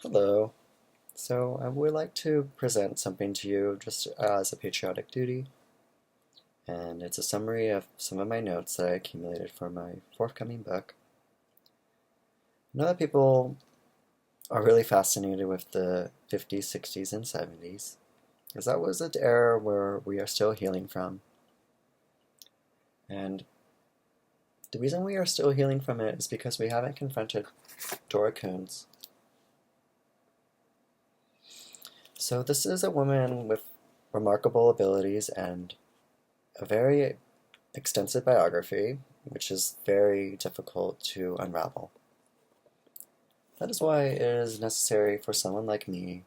Hello. So I would like to present something to you just as a patriotic duty, and it's a summary of some of my notes that I accumulated for my forthcoming book. I know that people are really fascinated with the 50s, 60s, and 70s, because that was an era where we are still healing from. And the reason we are still healing from it is because we haven't confronted Dora Kunz. So this is a woman with remarkable abilities and a very extensive biography, which is very difficult to unravel. That is why it is necessary for someone like me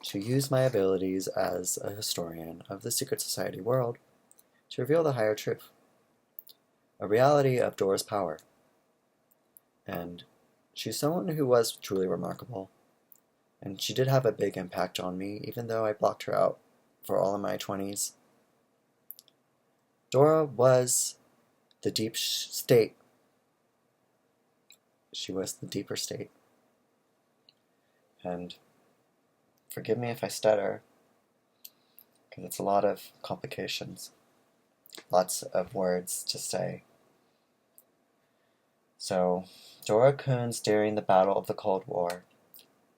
to use my abilities as a historian of the secret society world to reveal the higher truth, a reality of Dora's power. And she's someone who was truly remarkable, and she did have a big impact on me, even though I blocked her out for all of my 20s. Dora was the deep state. She was the deeper state. And forgive me if I stutter, because it's a lot of complications, lots of words to say. So, Dora Kunz during the Battle of the Cold War,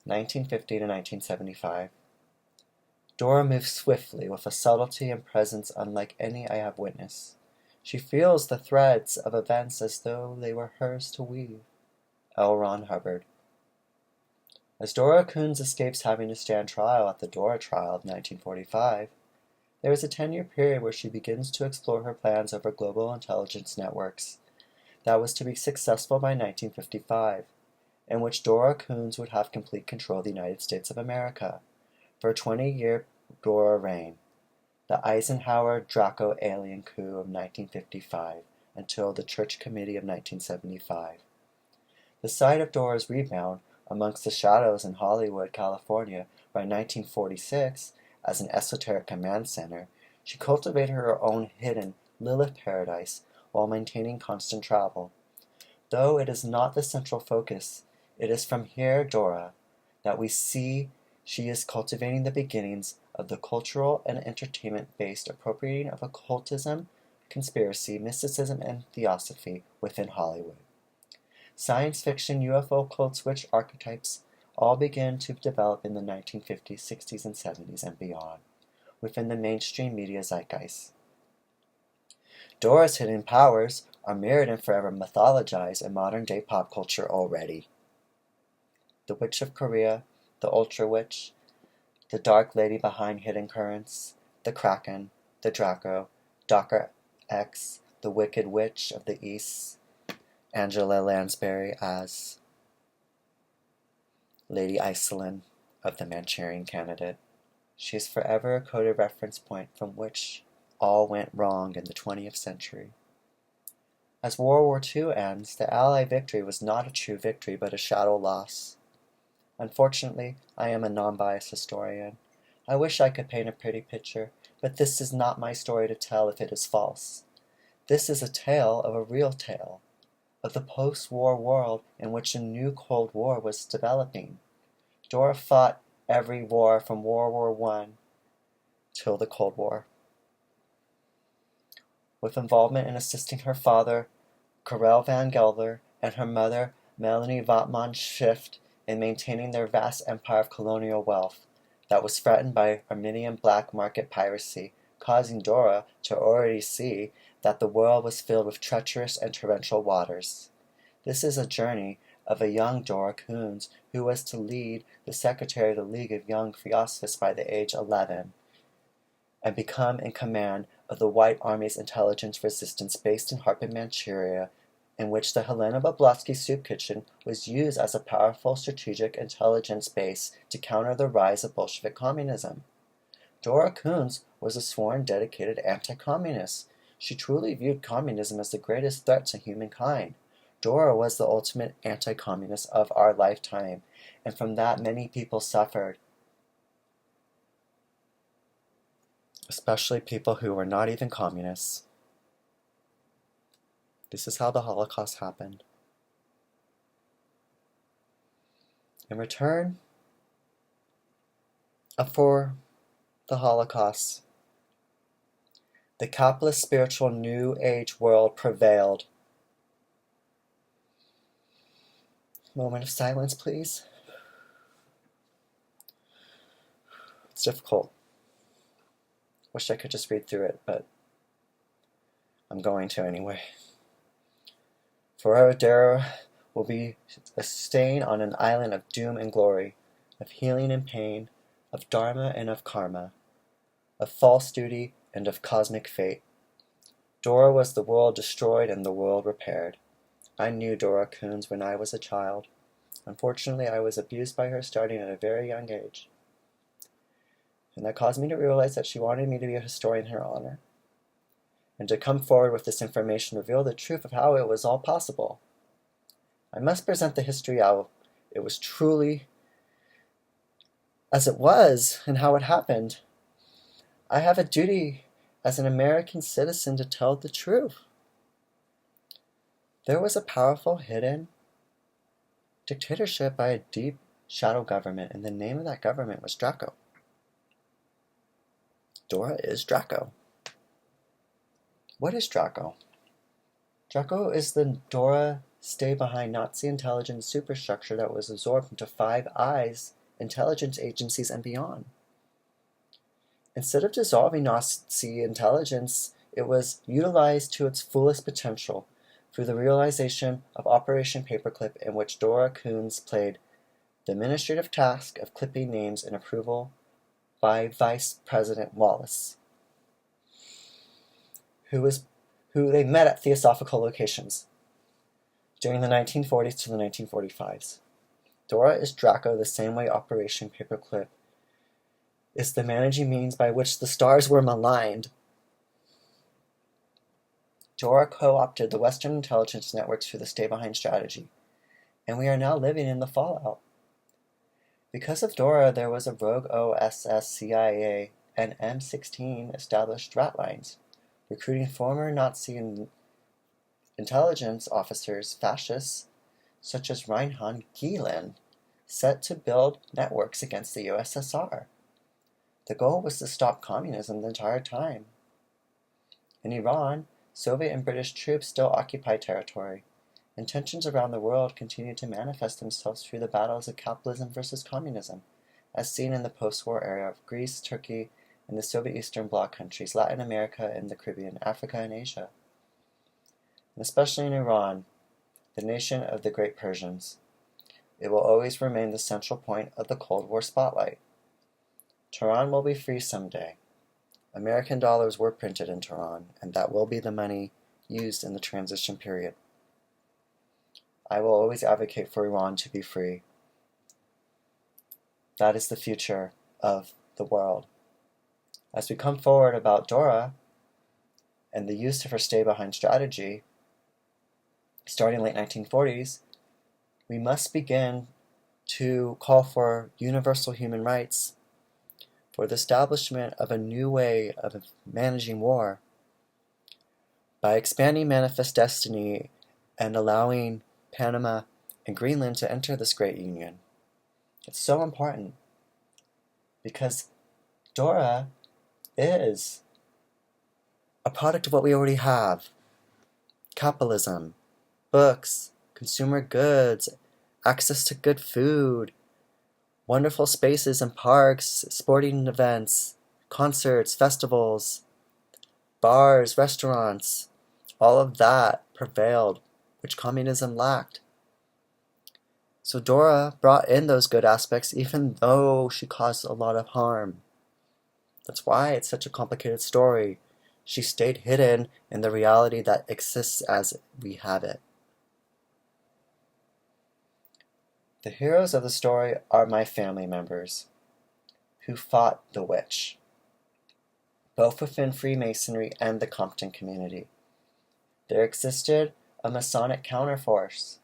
1950 to 1975. Dora moves swiftly with a subtlety and presence unlike any I have witnessed. She feels the threads of events as though they were hers to weave. L. Ron Hubbard. As Dora Kunz escapes having to stand trial at the Dora trial of 1945, there is a 10-year period where she begins to explore her plans over global intelligence networks that was to be successful by 1955, in which Dora Kunz would have complete control of the United States of America for a 20-year Dora reign, the Eisenhower-Draco alien coup of 1955 until the Church Committee of 1975. The site of Dora's rebound amongst the shadows in Hollywood, California by 1946 as an esoteric command center, she cultivated her own hidden Lilith paradise while maintaining constant travel. Though it is not the central focus, it is from here, Dora, that we see she is cultivating the beginnings of the cultural and entertainment-based appropriating of occultism, conspiracy, mysticism, and theosophy within Hollywood. Science fiction, UFO cult switch archetypes all began to develop in the 1950s, 60s, and 70s and beyond, within the mainstream media zeitgeist. Dora's hidden powers are mirrored and forever mythologized in modern-day pop culture already. The Witch of Korea, the Ultra Witch, the Dark Lady behind Hidden Currents, the Kraken, the Draco, Dr. X, the Wicked Witch of the East, Angela Lansbury as Lady Iselin of the Manchurian Candidate. She is forever a coded reference point from which all went wrong in the 20th century. As World War II ends, the Allied victory was not a true victory but a shadow loss. Unfortunately, I am a non-biased historian. I wish I could paint a pretty picture, but this is not my story to tell if it is false. This is a tale of a real tale, of the post-war world in which a new Cold War was developing. Dora fought every war from World War I till the Cold War. With involvement in assisting her father, Karel van Gelder, and her mother, Melanie Vatman Shift, in maintaining their vast empire of colonial wealth that was threatened by Armenian black market piracy, causing Dora to already see that the world was filled with treacherous and torrential waters. This is a journey of a young Dora Kunz who was to lead the secretary of the League of Young Theosophists by the age 11 and become in command of the White Army's intelligence resistance based in Harbin, Manchuria, in which the Helena Blavatsky soup kitchen was used as a powerful strategic intelligence base to counter the rise of Bolshevik communism. Dora Kunz was a sworn dedicated anti-communist. She truly viewed communism as the greatest threat to humankind. Dora was the ultimate anti-communist of our lifetime, and from that many people suffered, especially people who were not even communists. This is how the Holocaust happened. In return, for the Holocaust. The capitalist spiritual New Age world prevailed. Moment of silence, please. It's difficult. Wish I could just read through it, but I'm going to anyway. Forever there will be a stain on an island of doom and glory, of healing and pain, of dharma and of karma, of false duty and of cosmic fate. Dora was the world destroyed and the world repaired. I knew Dora Kunz when I was a child. Unfortunately, I was abused by her starting at a very young age. And that caused me to realize that she wanted me to be a historian in her honor, and to come forward with this information reveal the truth of how it was all possible. I must present the history how it was truly as it was and how it happened. I have a duty as an American citizen to tell the truth. There was a powerful hidden dictatorship by a deep shadow government, and the name of that government was Draco. Dora is Draco. What is Draco? Draco is the Dora stay-behind Nazi intelligence superstructure that was absorbed into Five Eyes intelligence agencies and beyond. Instead of dissolving Nazi intelligence, it was utilized to its fullest potential through the realization of Operation Paperclip, in which Dora Kunz played the administrative task of clipping names and approval by Vice President Wallace, who they met at Theosophical locations during the 1940s to the 1945s. Dora is Draco the same way Operation Paperclip is the managing means by which the stars were maligned. Dora co-opted the Western intelligence networks for the stay-behind strategy, and we are now living in the fallout. Because of Dora, there was a rogue OSS, CIA, and M16 established rat lines, recruiting former Nazi intelligence officers, fascists, such as Reinhard Gehlen, set to build networks against the USSR. The goal was to stop communism the entire time. In Iran, Soviet and British troops still occupied territory, and tensions around the world continued to manifest themselves through the battles of capitalism versus communism, as seen in the post-war era of Greece, Turkey, and the Soviet Eastern Bloc countries, Latin America and the Caribbean, Africa and Asia. And especially in Iran, the nation of the great Persians. It will always remain the central point of the Cold War spotlight. Tehran will be free someday. American dollars were printed in Tehran, and that will be the money used in the transition period. I will always advocate for Iran to be free. That is the future of the world. As we come forward about Dora and the use of her stay-behind strategy, starting late 1940s, we must begin to call for universal human rights, for the establishment of a new way of managing war, by expanding Manifest Destiny and allowing Panama and Greenland to enter this great union. It's so important because Dora is a product of what we already have. Capitalism, books, consumer goods, access to good food, wonderful spaces and parks, sporting events, concerts, festivals, bars, restaurants, all of that prevailed, which communism lacked. So Dora brought in those good aspects even though she caused a lot of harm. That's why it's such a complicated story. She stayed hidden in the reality that exists as we have it. The heroes of the story are my family members who fought the witch, both within Freemasonry and the Compton community. There existed a Masonic counterforce,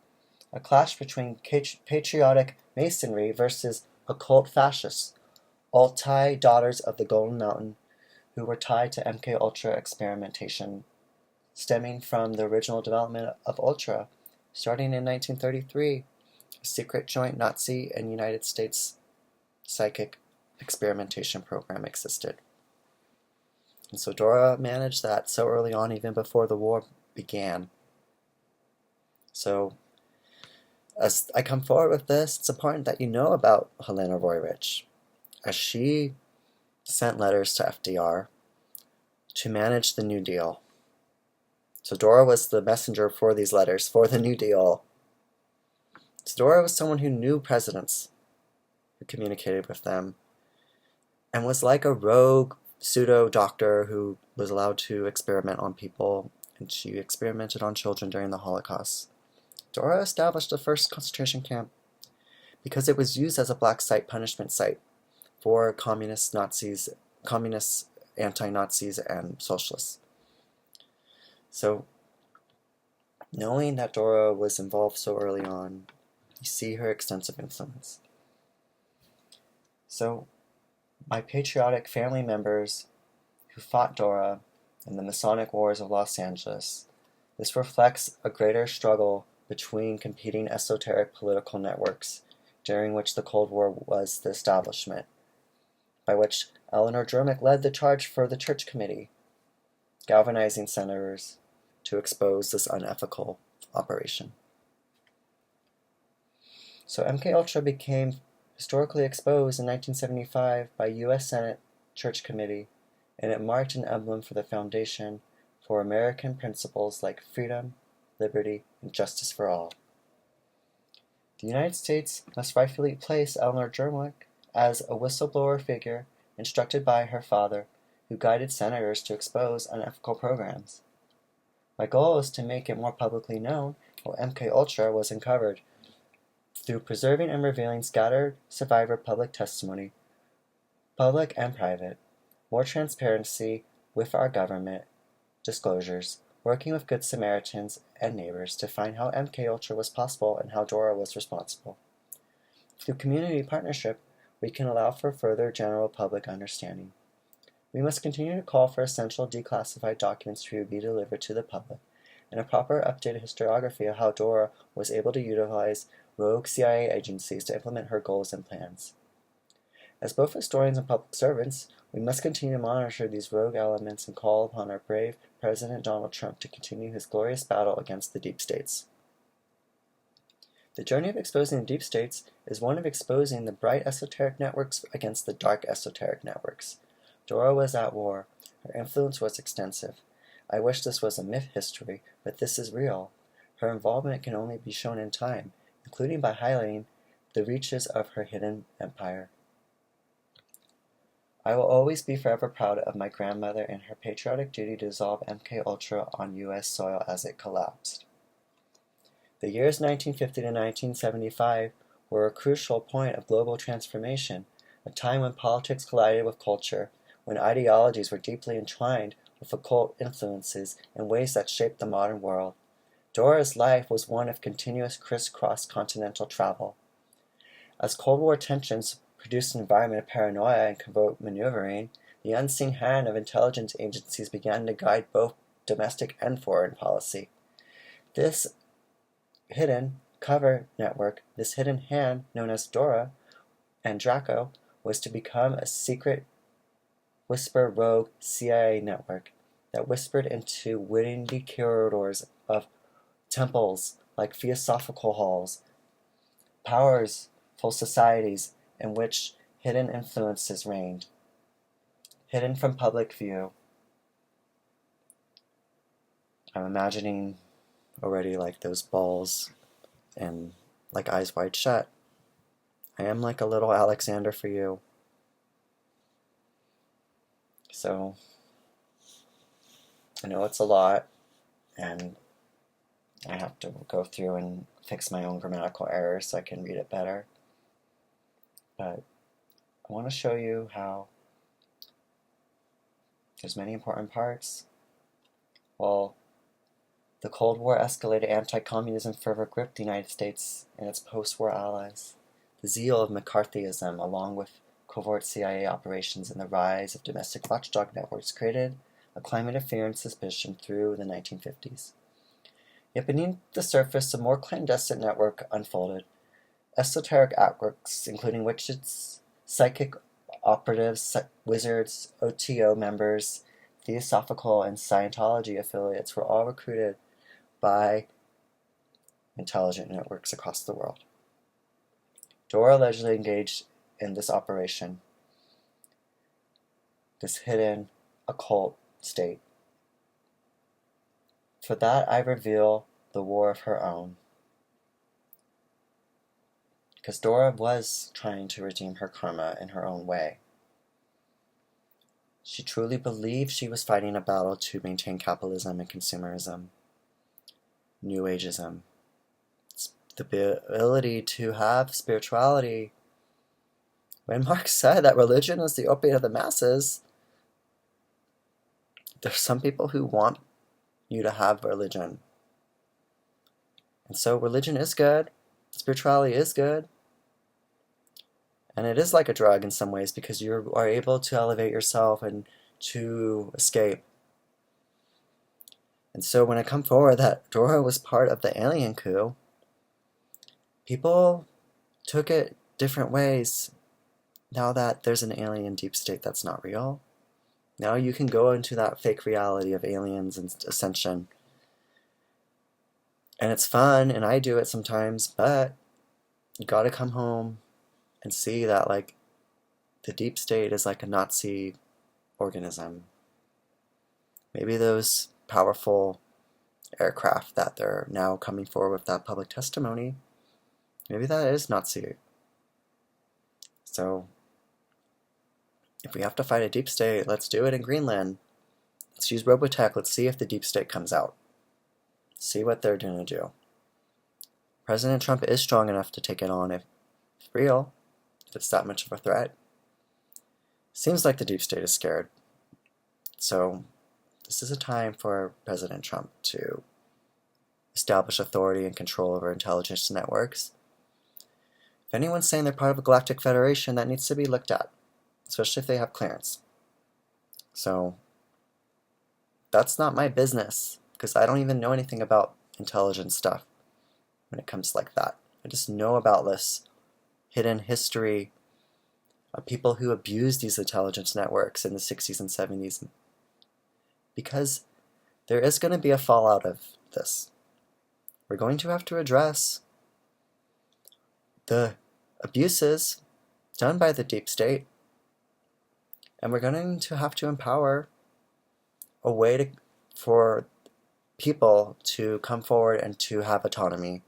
a clash between patriotic Masonry versus occult fascists, Altai daughters of the Golden Mountain, who were tied to MK-Ultra experimentation, stemming from the original development of Ultra, starting in 1933, a secret joint Nazi and United States psychic experimentation program existed. And so Dora managed that so early on, even before the war began. So as I come forward with this, it's important that you know about Helena Roerich, as she sent letters to FDR to manage the New Deal. So Dora was the messenger for these letters for the New Deal. So Dora was someone who knew presidents, who communicated with them, and was like a rogue pseudo-doctor who was allowed to experiment on people, and she experimented on children during the Holocaust. Dora established the first concentration camp because it was used as a black site punishment site for communists, anti-Nazis, and socialists. So, knowing that Dora was involved so early on, you see her extensive influence. So, my patriotic family members who fought Dora in the Masonic Wars of Los Angeles, this reflects a greater struggle between competing esoteric political networks during which the Cold War was the establishment, by which Eleanor Germic led the charge for the Church Committee, galvanizing senators to expose this unethical operation. So MKUltra became historically exposed in 1975 by U.S. Senate Church Committee, and it marked an emblem for the foundation for American principles like freedom, liberty, and justice for all. The United States must rightfully place Eleanor Germic as a whistleblower figure instructed by her father, who guided senators to expose unethical programs. My goal is to make it more publicly known how MKUltra was uncovered through preserving and revealing scattered survivor public testimony, public and private, more transparency with our government disclosures, working with Good Samaritans and neighbors to find how MKUltra was possible and how Dora was responsible. Through community partnership, we can allow for further general public understanding. We must continue to call for essential declassified documents to be delivered to the public, and a proper updated historiography of how Dora was able to utilize rogue CIA agencies to implement her goals and plans. As both historians and public servants, we must continue to monitor these rogue elements and call upon our brave President Donald Trump to continue his glorious battle against the deep states. The journey of exposing the deep states is one of exposing the bright esoteric networks against the dark esoteric networks. Dora was at war. Her influence was extensive. I wish this was a myth history, but this is real. Her involvement can only be shown in time, including by highlighting the reaches of her hidden empire. I will always be forever proud of my grandmother and her patriotic duty to dissolve MKUltra on U.S. soil as it collapsed. The years 1950 to 1975 were a crucial point of global transformation, a time when politics collided with culture, when ideologies were deeply entwined with occult influences in ways that shaped the modern world. Dora's life was one of continuous crisscross continental travel. As Cold War tensions produced an environment of paranoia and covert maneuvering, the unseen hand of intelligence agencies began to guide both domestic and foreign policy. This hidden cover network, this hidden hand known as Dora and Draco, was to become a secret whisper rogue CIA network that whispered into windy corridors of temples like Theosophical halls, powerful societies in which hidden influences reigned, hidden from public view. I'm imagining already like those balls and like Eyes Wide Shut. I am like a little Alexander for you. So, I know it's a lot, and I have to go through and fix my own grammatical errors so I can read it better. But I want to show you how there's many important parts. Well, the Cold War escalated anti-communism fervor gripped the United States and its post-war allies. The zeal of McCarthyism, along with covert CIA operations and the rise of domestic watchdog networks, created a climate of fear and suspicion through the 1950s. Yet beneath the surface, a more clandestine network unfolded. Esoteric networks, including witches, psychic operatives, wizards, OTO members, Theosophical and Scientology affiliates were all recruited by intelligent networks across the world. Dora allegedly engaged in this operation, this hidden occult state. For that I reveal the war of her own. Because Dora was trying to redeem her karma in her own way. She truly believed she was fighting a battle to maintain capitalism and consumerism, New Ageism, the ability to have spirituality. When Marx said that religion is the opiate of the masses, there's some people who want you to have religion. And so religion is good, spirituality is good, and it is like a drug in some ways because you are able to elevate yourself and to escape. And so when I come forward that Dora was part of the alien coup, people took it different ways. Now that there's an alien deep state that's not real, now you can go into that fake reality of aliens and ascension. And it's fun, and I do it sometimes, but you gotta come home and see that, like, the deep state is like a Nazi organism. Maybe those powerful aircraft that they're now coming forward with that public testimony, maybe that is Nazi. So, if we have to fight a deep state, let's do it in Greenland. Let's use Robotech. Let's see if the deep state comes out. See what they're going to do. President Trump is strong enough to take it on if it's real, if it's that much of a threat. Seems like the deep state is scared. So this is a time for President Trump to establish authority and control over intelligence networks. If anyone's saying they're part of a galactic federation, that needs to be looked at, especially if they have clearance. So that's not my business, because I don't even know anything about intelligence stuff when it comes like that. I just know about this hidden history of people who abused these intelligence networks in the 60s and 70s. Because there is going to be a fallout of this. We're going to have to address the abuses done by the deep state, and we're going to have to empower a way for people to come forward and to have autonomy,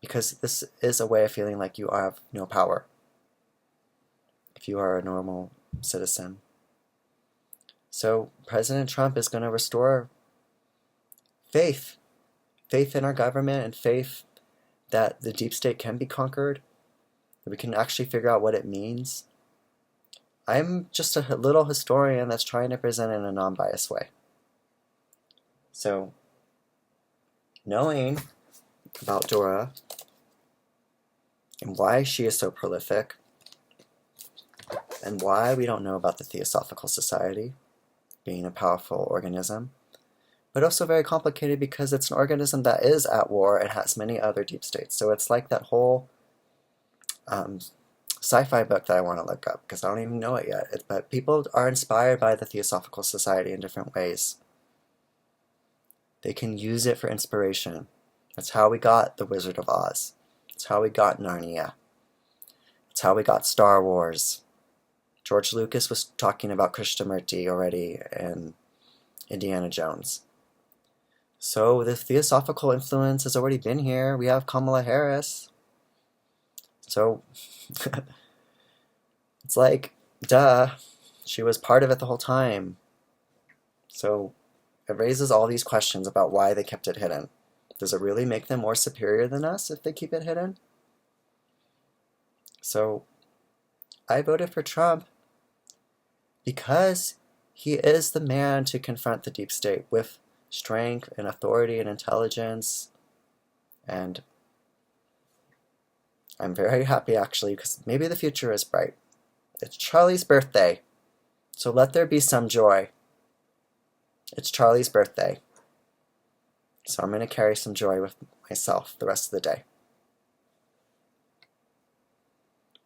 because this is a way of feeling like you have no power if you are a normal citizen. So President Trump is going to restore faith in our government, and faith that the deep state can be conquered, that we can actually figure out what it means. I'm just a little historian that's trying to present it in a non-biased way. So, knowing about Dora and why she is so prolific, and why we don't know about the Theosophical Society being a powerful organism, but also very complicated because it's an organism that is at war and has many other deep states. So it's like that whole sci-fi book that I want to look up, because I don't even know it yet. But people are inspired by the Theosophical Society in different ways. They can use it for inspiration. That's how we got The Wizard of Oz. That's how we got Narnia. That's how we got Star Wars. George Lucas was talking about Krishnamurti already in Indiana Jones. So the Theosophical influence has already been here. We have Kamala Harris. So it's like, duh, she was part of it the whole time. So it raises all these questions about why they kept it hidden. Does it really make them more superior than us if they keep it hidden? So I voted for Trump because he is the man to confront the deep state with strength and authority and intelligence. And I'm very happy, actually, because maybe the future is bright. It's Charlie's birthday, so let there be some joy. It's Charlie's birthday, so I'm going to carry some joy with myself the rest of the day.